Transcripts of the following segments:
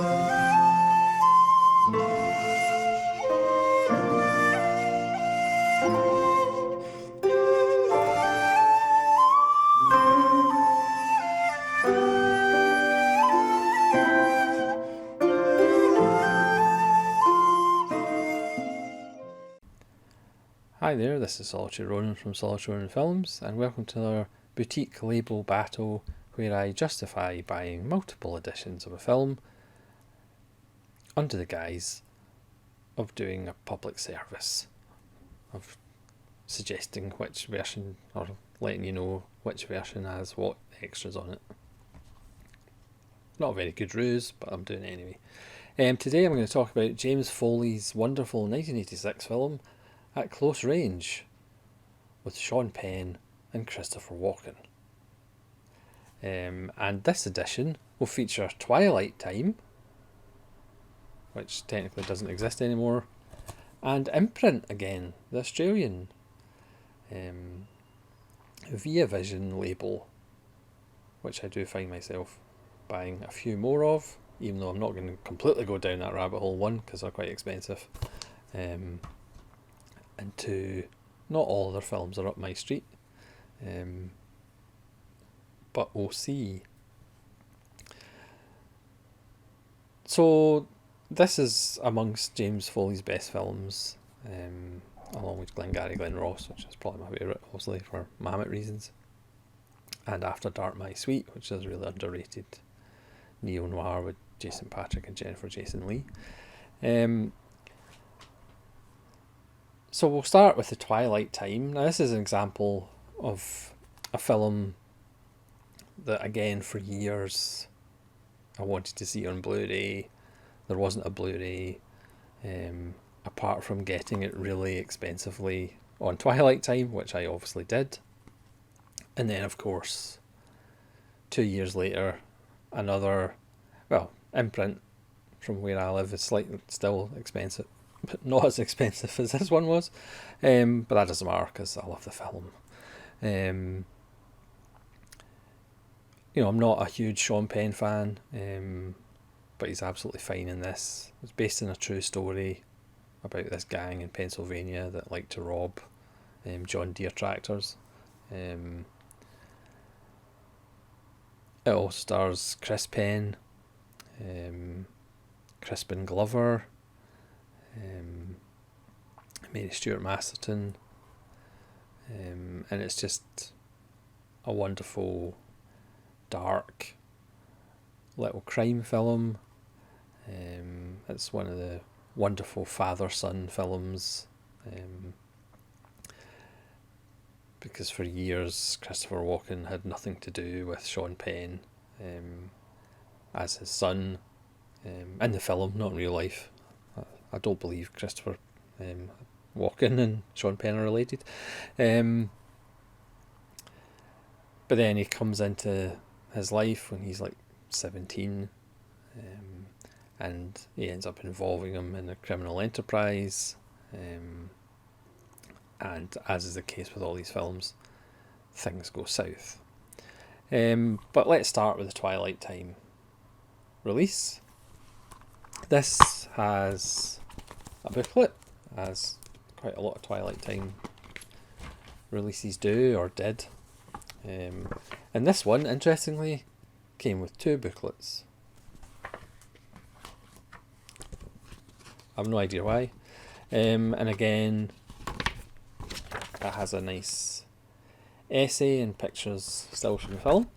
Hi there, this is Solitary Ronan from Solitary Ronan Films, and welcome to our boutique label battle where I justify buying multiple editions of a film under the guise of doing a public service, of suggesting which version, or letting you know which version has what extras on it. Not a very good ruse, but I'm doing it anyway. Today I'm going to talk about James Foley's wonderful 1986 film At Close Range with Sean Penn and Christopher Walken. And this edition will feature Twilight Time, which technically doesn't exist anymore, and Imprint again, the Australian Via Vision label, which I do find myself buying a few more of, even though I'm not going to completely go down that rabbit hole. One, because they're quite expensive, and two, not all their films are up my street, but we'll see. So this is amongst James Foley's best films, along with Glengarry Glen Ross, which is probably my favourite, obviously, for Mammoth reasons, and After Dark My Sweet, which is a really underrated neo-noir with Jason Patric and Jennifer Jason Leigh. So we'll start with the Twilight Time. Now this is an example of a film that, again, for years I wanted to see on Blu-ray. There wasn't a Blu-ray, apart from getting it really expensively on Twilight Time, which I obviously did. And then, of course, 2 years later, another, Imprint from where I live is slightly still expensive, but not as expensive as this one was. But that doesn't matter because I love the film. I'm not a huge Sean Penn fan, but he's absolutely fine in this. It's based on a true story about this gang in Pennsylvania that like to rob John Deere tractors. It also stars Chris Penn, Crispin Glover, Mary Stuart Masterton, and it's just a wonderful, dark little crime film. It's one of the wonderful father-son films, because for years Christopher Walken had nothing to do with Sean Penn as his son, in the film, not in real life. I don't believe Christopher Walken and Sean Penn are related. But then he comes into his life when he's like 17, and he ends up involving him in a criminal enterprise, and as is the case with all these films, things go south. But let's start with the Twilight Time release. This has a booklet, as quite a lot of Twilight Time releases do, or did. And this one, interestingly, came with 2 booklets. I've no idea why. And again, it has a nice essay and pictures still from the film.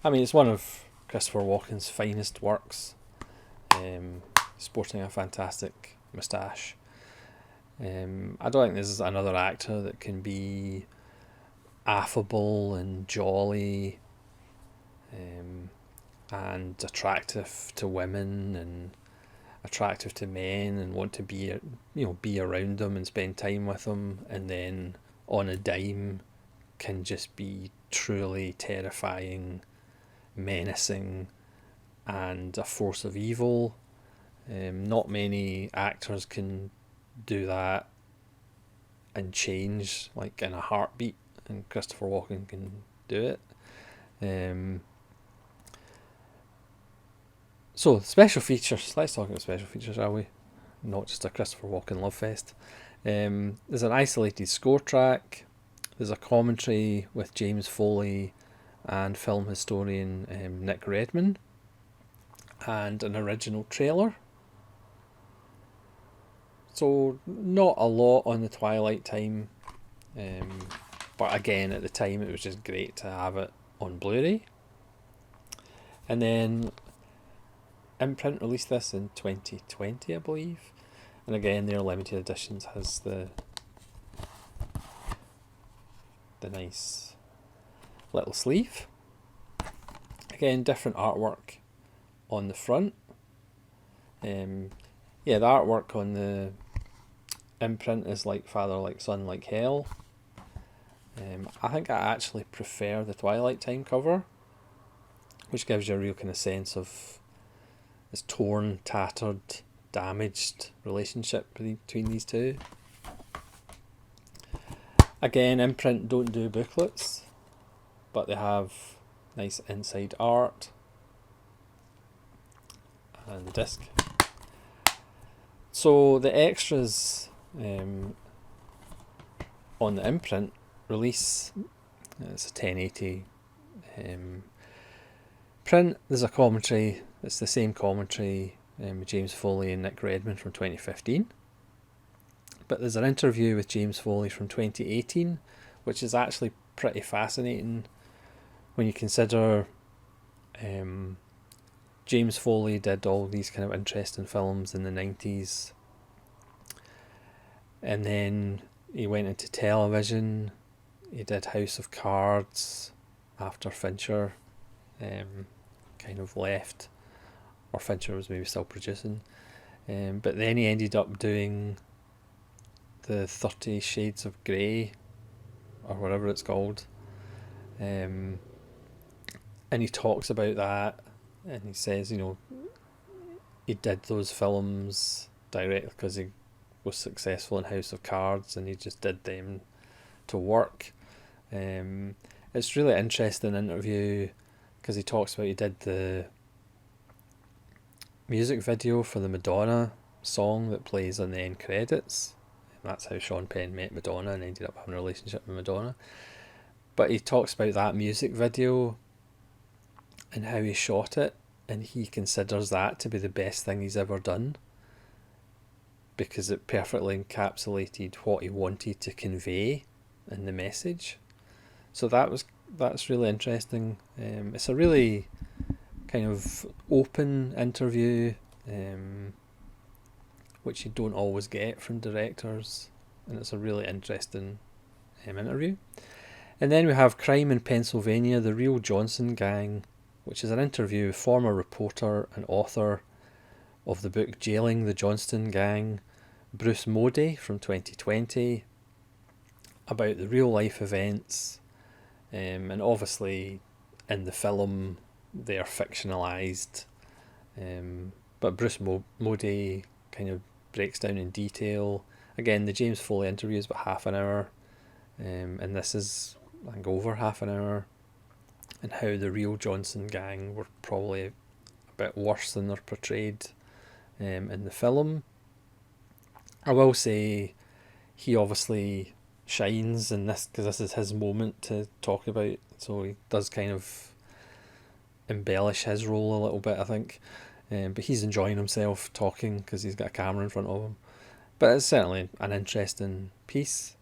I mean, it's one of Christopher Walken's finest works, sporting a fantastic moustache. I don't think this is another actor that can be affable and jolly, and attractive to women and attractive to men, and want to be around them and spend time with them, and then on a dime can just be truly terrifying, menacing, and a force of evil. Not many actors can do that and change like in a heartbeat, and Christopher Walken can do it. So, special features. Let's talk about special features, shall we? Not just a Christopher Walken love fest. There's an isolated score track. There's a commentary with James Foley and film historian Nick Redman, and an original trailer. So not a lot on the Twilight time, but again at the time it was just great to have it on Blu-ray. And then Imprint released this in 2020, I believe, and again their limited editions has the nice little sleeve. Again, different artwork on the front. The artwork on the imprint is like father, like son, like hell. I think I actually prefer the Twilight time cover, which gives you a real kind of sense of this torn, tattered, damaged relationship between these two. Again, Imprint don't do booklets, but they have nice inside art and the disc. So the extras on the Imprint release, it's a 1080 print. There's a commentary. It's the same commentary with James Foley and Nick Redman from 2015. But there's an interview with James Foley from 2018, which is actually pretty fascinating when you consider James Foley did all these kind of interesting films in the 90s. And then he went into television. He did House of Cards after Fincher kind of left, or Fincher was maybe still producing. But then he ended up doing the 30 Shades of Grey, or whatever it's called. And he talks about that, and he says, he did those films directly because he was successful in House of Cards, and he just did them to work. It's really interesting interview because he talks about he did the music video for the Madonna song that plays on the end credits. That's how Sean Penn met Madonna and ended up having a relationship with Madonna. But he talks about that music video and how he shot it, and he considers that to be the best thing he's ever done because it perfectly encapsulated what he wanted to convey in the message. So that's really interesting. It's a really kind of open interview, which you don't always get from directors, and it's a really interesting interview. And then we have Crime in Pennsylvania, The Real Johnson Gang, which is an interview with former reporter and author of the book Jailing the Johnston Gang, Bruce Modi, from 2020, about the real life events, and obviously in the film they are fictionalised, but Bruce Modi kind of breaks down in detail. Again, the James Foley interview is about half an hour, and this is, I think, over half an hour, and how the real Johnson Gang were probably a bit worse than they're portrayed in the film. I will say he obviously shines in this because this is his moment to talk about, so he does kind of embellish his role a little bit, I think. But he's enjoying himself talking because he's got a camera in front of him. But it's certainly an interesting piece.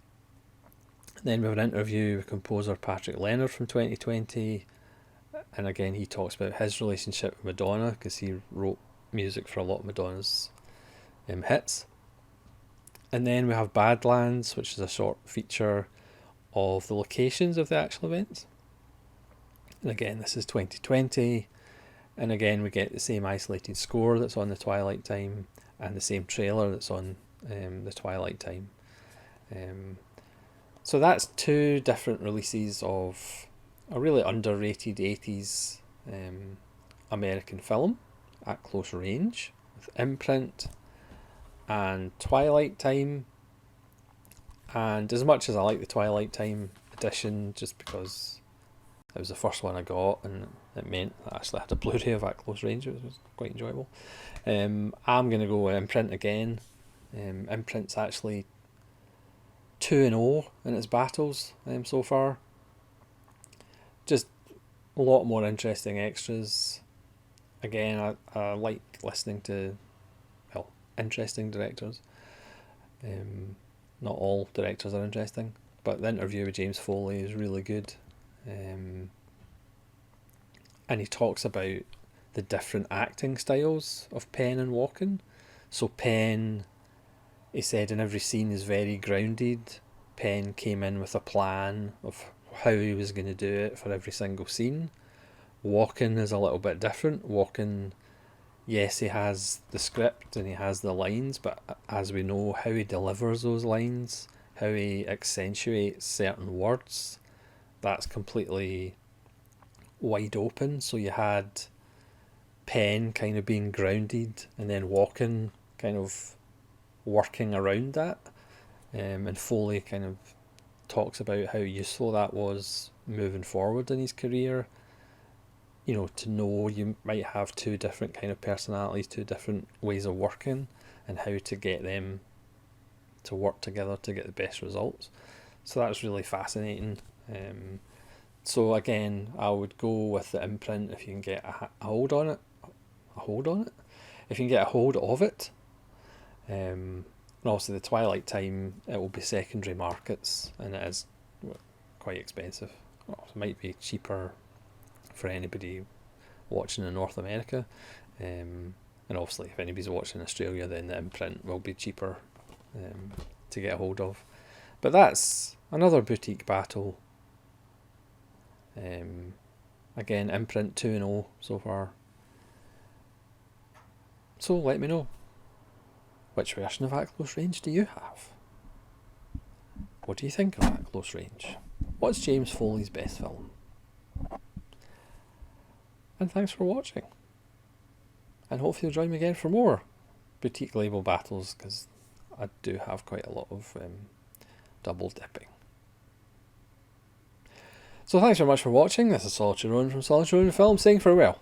Then we have an interview with composer Patrick Leonard from 2020, and again he talks about his relationship with Madonna because he wrote music for a lot of Madonna's hits. And then we have Badlands, which is a short feature of the locations of the actual events. And again, this is 2020. And again, we get the same isolated score that's on the Twilight time and the same trailer that's on the Twilight time. So that's two different releases of a really underrated 80s American film at close range with Imprint and Twilight time. And as much as I like the Twilight time edition, just because It was the first one I got, and it meant I actually had a Blu-ray of At Close Range. It was quite enjoyable. I'm going to go with Imprint again. Imprint's actually 2-0 in its battles so far. Just a lot more interesting extras. Again, I like listening to interesting directors. Not all directors are interesting, but the interview with James Foley is really good. And he talks about the different acting styles of Penn and Walken. So Penn, he said, in every scene is very grounded. Penn came in with a plan of how he was going to do it for every single scene. Walken is a little bit different. Walken, yes, he has the script and he has the lines, but as we know, how he delivers those lines, how he accentuates certain words, that's completely wide open. So you had Penn kind of being grounded, and then Walken kind of working around that. And Foley kind of talks about how useful that was moving forward in his career. To know you might have two different kind of personalities, two different ways of working, and how to get them to work together to get the best results. So that's really fascinating. So again, I would go with the Imprint if you can get a hold on it. If you can get a hold of it. And obviously the Twilight Time, it will be secondary markets, and it is quite expensive. It might be cheaper for anybody watching in North America, and obviously if anybody's watching in Australia, then the Imprint will be cheaper to get a hold of. But that's another boutique battle. Again, Imprint 2-0 so far. So let me know, which version of At Close Range do you have? What do you think of At Close Range? What's James Foley's best film? And thanks for watching. And hopefully you'll join me again for more boutique label battles, because I do have quite a lot of double dipping. So thanks very much for watching. This is Solitary Ronin from Solitary Ronin Films saying farewell.